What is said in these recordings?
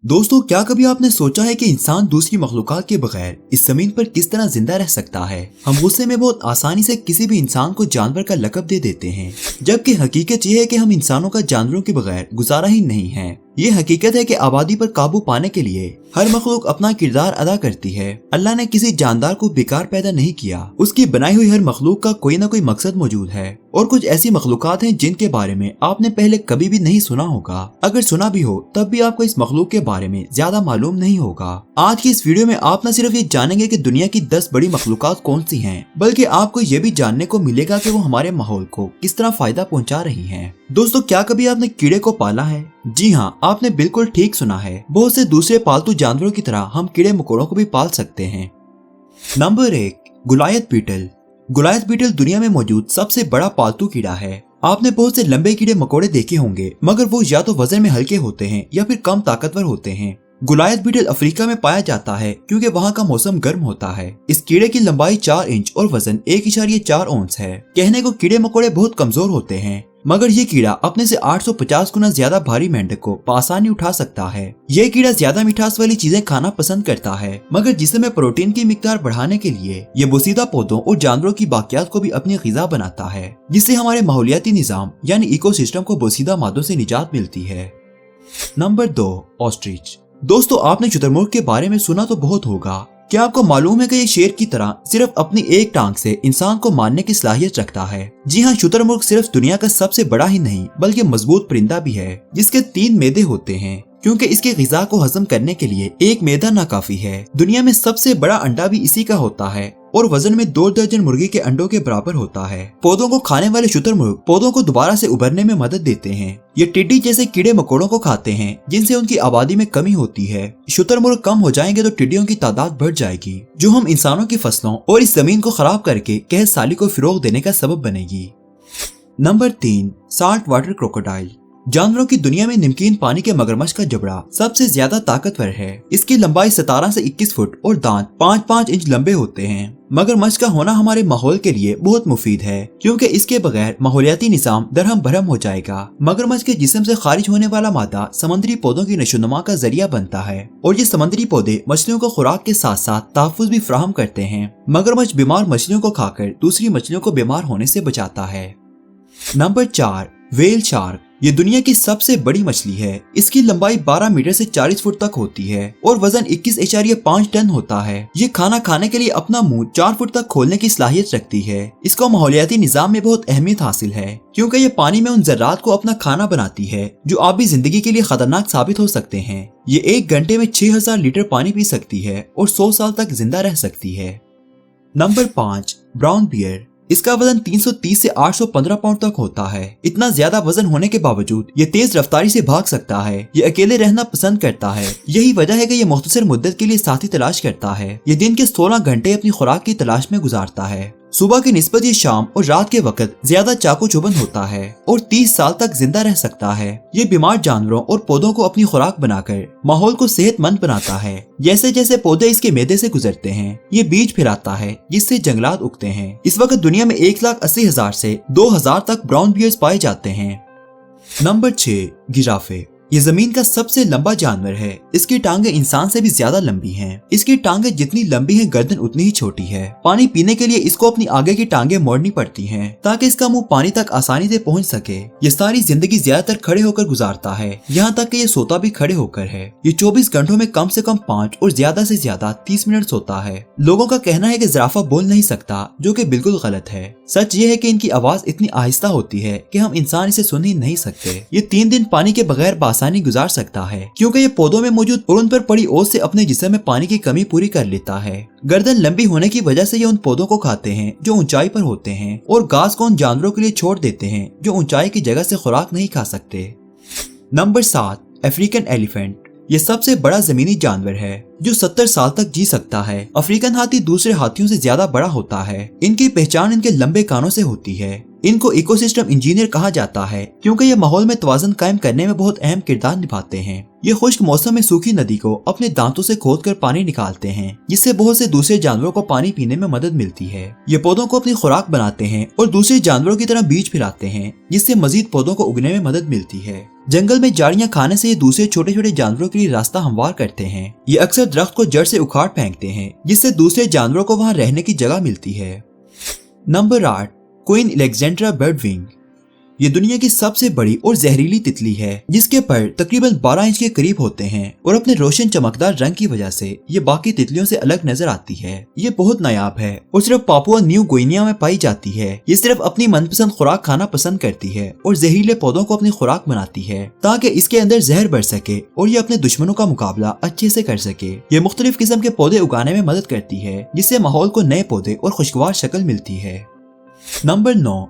दोस्तों, क्या कभी आपने सोचा है कि इंसान दूसरी मखलूकात के बगैर इस जमीन पर किस तरह जिंदा रह सकता है। हम गुस्से में बहुत आसानी से किसी भी इंसान को जानवर का लक़ब दे देते हैं, जबकि हकीकत यह है कि हम इंसानों का जानवरों के बगैर गुजारा ही नहीं है। ये हकीकत है कि आबादी पर काबू पाने के लिए हर मखलूक अपना किरदार अदा करती है। अल्लाह ने किसी जानदार को बेकार पैदा नहीं किया। उसकी बनाई हुई हर मखलूक का कोई ना कोई मकसद मौजूद है और कुछ ऐसी मखलूकात हैं जिनके बारे में आपने पहले कभी भी नहीं सुना होगा। अगर सुना भी हो तब भी आपको इस मखलूक के बारे में ज्यादा मालूम नहीं होगा। आज की इस वीडियो में आप न सिर्फ ये जानेंगे कि दुनिया की 10 बड़ी मखलूकात कौन सी हैं, बल्कि आपको ये भी जानने को मिलेगा कि वो हमारे माहौल को किस तरह फायदा पहुँचा रही है। दोस्तों, क्या कभी आपने कीड़े को पाला है? जी हाँ, आपने बिल्कुल ठीक सुना है। बहुत से दूसरे पालतू जानवरों की तरह हम कीड़े मकोड़ों को भी पाल सकते हैं। Number 1, गुलायत beetle. गुलायत बीटल दुनिया में मौजूद सबसे बड़ा पालतू कीड़ा है। आपने बहुत से लंबे कीड़े मकोड़े देखे होंगे, मगर वो या तो वजन में हल्के होते हैं या फिर कम ताकतवर होते हैं। गुलायत बीटल अफ्रीका में पाया जाता है क्योंकि वहाँ का मौसम गर्म होता है। इस कीड़े की लंबाई 4 इंच और वजन 1.4 औंस है। कहने को कीड़े मकोड़े बहुत कमजोर होते हैं, मगर ये कीड़ा अपने से 850 गुना ज्यादा भारी मेंढक को आसानी उठा सकता है। ये कीड़ा ज्यादा मिठास वाली चीजें खाना पसंद करता है, मगर जिसमें प्रोटीन की मिकदार बढ़ाने के लिए ये बोसीदा पौधों और जानवरों की बाकियात को भी अपनी ग़िज़ा बनाता है, जिससे हमारे माहौलियाती निज़ाम यानी इकोसिस्टम को बोसीदा मादों से निजात मिलती है। Number 2, ostrich. दोस्तों, आपने शुतुरमुर्ग के बारे में सुना तो बहुत होगा। क्या आपको मालूम है कि ये शेर की तरह सिर्फ अपनी एक टांग से इंसान को मारने की सलाहियत रखता है? जी हाँ, शुतुरमुर्ग सिर्फ दुनिया का सबसे बड़ा ही नहीं बल्कि मजबूत परिंदा भी है, जिसके 3 मैदे होते हैं, क्योंकि इसके ग़िज़ा को हजम करने के लिए एक मैदा नाकाफी है। दुनिया में सबसे बड़ा अंडा भी इसी का होता है और वजन में 2 दर्जन मुर्गी के अंडों के बराबर होता है। पौधों को खाने वाले शुतुरमुर्ग पौधों को दोबारा से उभरने में मदद देते हैं। ये टिड्डी जैसे कीड़े मकोड़ों को खाते हैं, जिनसे उनकी आबादी में कमी होती है। शुतुरमुर्ग कम हो जाएंगे तो टिड्डियों की तादाद बढ़ जाएगी, जो हम इंसानों की फसलों और इस जमीन को खराब करके कहत साली को फिरोग देने का सबब बनेगी। Number 3, salt water crocodile. जानवरों की दुनिया में नमकीन पानी के मगरमच्छ का जबड़ा सबसे ज्यादा ताकतवर है। इसकी लंबाई 17 से 21 फुट और दांत 5-5 इंच लंबे होते हैं। मगरमच्छ का होना हमारे माहौल के लिए बहुत मुफीद है, क्योंकि इसके बगैर माहौलियाती निज़ाम दरहम बरहम हो जाएगा। मगरमच्छ के जिस्म से खारिज होने वाला मादा समुद्री पौधों की नशोनुमा का जरिया बनता है और ये समुद्री पौधे मछलियों को खुराक के साथ साथ तहफ़्फ़ुज़ भी फराहम करते हैं। मगरमच्छ बीमार मछलियों को खाकर दूसरी मछलियों को बीमार होने से बचाता है। Number 4, whale shark. ये दुनिया की सबसे बड़ी मछली है। इसकी लंबाई 12 मीटर से 40 फुट तक होती है और वजन 21.5 टन होता है। ये खाना खाने के लिए अपना मुंह 4 फुट तक खोलने की सलाहियत रखती है। इसको माहौलियाती निज़ाम में बहुत अहमियत हासिल है, क्योंकि ये पानी में उन ज़र्रात को अपना खाना बनाती है जो आबी जिंदगी के लिए खतरनाक साबित हो सकते हैं। ये 1 घंटे में 6000 लीटर पानी पी सकती है और 100 साल तक जिंदा रह सकती है। Number 5, brown bear. इसका वजन 330 से 815 पाउंड तक होता है। इतना ज्यादा वजन होने के बावजूद ये तेज रफ्तारी से भाग सकता है। ये अकेले रहना पसंद करता है। यही वजह है कि ये मुख्तसर मुद्दत के लिए साथी तलाश करता है। ये दिन के 16 घंटे अपनी खुराक की तलाश में गुजारता है। सुबह की निस्बत ये शाम और रात के वक्त ज्यादा चाकू चुबंद होता है और 30 साल तक जिंदा रह सकता है। ये बीमार जानवरों और पौधों को अपनी खुराक बनाकर माहौल को सेहतमंद बनाता है। जैसे जैसे पौधे इसके मैदे से गुजरते हैं, ये बीज फैलाता है, जिससे जंगलात उगते हैं। इस वक्त दुनिया में 1,80,000 से 2,000 तक ब्राउन बियर्स पाए जाते हैं। नंबर 6, जिराफे। ये जमीन का सबसे लंबा जानवर है। इसकी टांगे इंसान से भी ज्यादा लंबी हैं। इसकी टांगे जितनी लंबी हैं, गर्दन उतनी ही छोटी है। पानी पीने के लिए इसको अपनी आगे की टांगे मोड़नी पड़ती हैं, ताकि इसका मुंह पानी तक आसानी से पहुंच सके। ये सारी जिंदगी ज्यादातर खड़े होकर गुजारता है, यहाँ तक कि ये सोता भी खड़े होकर है। ये 24 घंटों में कम से कम 5 और ज्यादा से ज्यादा 30 मिनट सोता है। लोगों का कहना है कि जिराफा बोल नहीं सकता, जो कि बिल्कुल गलत है। सच ये है कि इनकी आवाज इतनी आहिस्ता होती है कि हम इंसान इसे सुन ही नहीं सकते। ये 3 दिन पानी के बगैर आसानी गुजार सकता है, क्योंकि ये पौधों में मौजूद और उन पर पड़ी ओस से अपने जिस्म में पानी की कमी पूरी कर लेता है। गर्दन लंबी होने की वजह से ये उन पौधों को खाते हैं जो ऊंचाई पर होते हैं और घास को उन जानवरों के लिए छोड़ देते हैं जो ऊंचाई की जगह से खुराक नहीं खा सकते। Number 7, African elephant. ये सबसे बड़ा जमीनी जानवर है जो 70 साल तक जी सकता है। अफ्रीकन हाथी दूसरे हाथियों से ज्यादा बड़ा होता है। इनकी पहचान इनके लंबे कानों से होती है। इनको इकोसिस्टम इंजीनियर कहा जाता है क्योंकि ये माहौल में तवाज़ुन कायम करने में बहुत अहम किरदार निभाते हैं। ये खुश्क मौसम में सूखी नदी को अपने दांतों से खोदकर पानी निकालते हैं, जिससे बहुत से दूसरे जानवरों को पानी पीने में मदद मिलती है। ये पौधों को अपनी खुराक बनाते हैं और दूसरे जानवरों की तरह बीज फैलाते हैं, जिससे मजीद पौधों को उगने में मदद मिलती है। जंगल में झाड़ियां खाने से ये दूसरे छोटे छोटे जानवरों के लिए रास्ता हमवार करते हैं। ये अक्सर दरख्त को जड़ से उखाड़ फेंकते हैं, जिससे दूसरे जानवरों को वहां रहने की जगह मिलती है। Number 8, queen Alexandra birdwing. ये दुनिया की सबसे बड़ी और जहरीली तितली है, जिसके पर तकरीबन 12 इंच के करीब होते हैं और अपने रोशन चमकदार रंग की वजह से ये बाकी तितलियों से अलग नजर आती है। ये बहुत नायाब है और सिर्फ पापुआ न्यू गिनिया में पाई जाती है। ये सिर्फ अपनी मनपसंद खुराक खाना पसंद करती है और जहरीले पौधों को अपनी खुराक बनाती है ताकि इसके अंदर जहर बढ़ सके और ये अपने दुश्मनों का मुकाबला अच्छे से कर सके। ये मुख्तलिफ किस्म के पौधे उगाने में मदद करती है, जिससे माहौल को नए पौधे और खुशगवार शक्ल मिलती है। Number 9,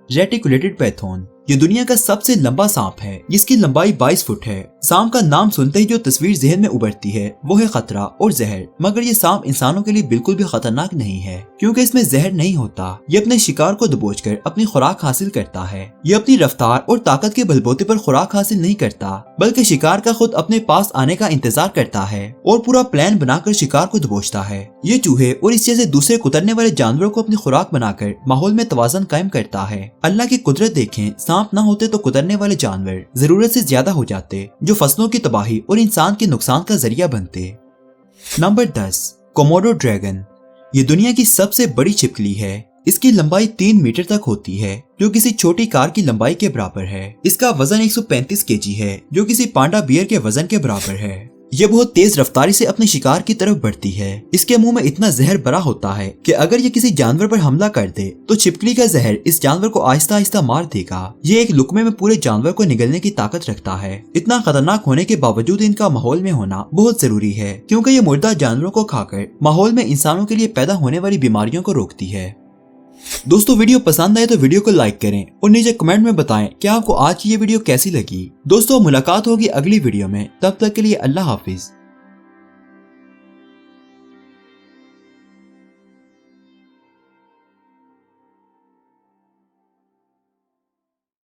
reticulated python. ये दुनिया का सबसे लंबा सांप है, जिसकी लंबाई 22 फुट है। सांप का नाम सुनते ही जो तस्वीर जहन में उभरती है वो है खतरा और जहर, मगर ये सांप इंसानों के लिए बिल्कुल भी खतरनाक नहीं है क्योंकि इसमें जहर नहीं होता। ये अपने शिकार को दबोचकर अपनी खुराक हासिल करता है। ये अपनी रफ्तार और ताकत के बलबूते पर खुराक हासिल नहीं करता, बल्कि शिकार का खुद अपने पास आने का इंतजार करता है और पूरा प्लान बनाकर शिकार को दबोचता है। ये चूहे और इस जैसे दूसरे कुतरने वाले जानवरों को अपनी खुराक बनाकर माहौल में तवाज़ुन कायम करता है। अल्लाह की कुदरत देखें, सांप न होते तो कुतरने वाले जानवर जरूरत से ज्यादा हो जाते, जो फसलों की तबाही और इंसान के नुकसान का जरिया बनते। Number 10, Komodo dragon. ये दुनिया की सबसे बड़ी छिपकली है। इसकी लंबाई 3 मीटर तक होती है, जो किसी छोटी कार की लंबाई के बराबर है। इसका वजन 135 केजी है, जो किसी पांडा बियर के वजन के बराबर है। ये बहुत तेज रफ्तारी से अपने शिकार की तरफ बढ़ती है। इसके मुंह में इतना जहर भरा होता है कि अगर ये किसी जानवर पर हमला कर दे तो छिपकली का जहर इस जानवर को आहिस्ता आहिस्ता मार देगा। ये एक लुकमे में पूरे जानवर को निगलने की ताकत रखता है। इतना खतरनाक होने के बावजूद इनका माहौल में होना बहुत जरूरी है, क्योंकि ये मुर्दा जानवरों को खाकर माहौल में इंसानों के लिए पैदा होने वाली बीमारियों को रोकती है। दोस्तों, वीडियो पसंद आए तो वीडियो को लाइक करें और नीचे कमेंट में बताएं कि आपको आज की ये वीडियो कैसी लगी। दोस्तों, मुलाकात होगी अगली वीडियो में। तब तक के लिए अल्लाह हाफिज।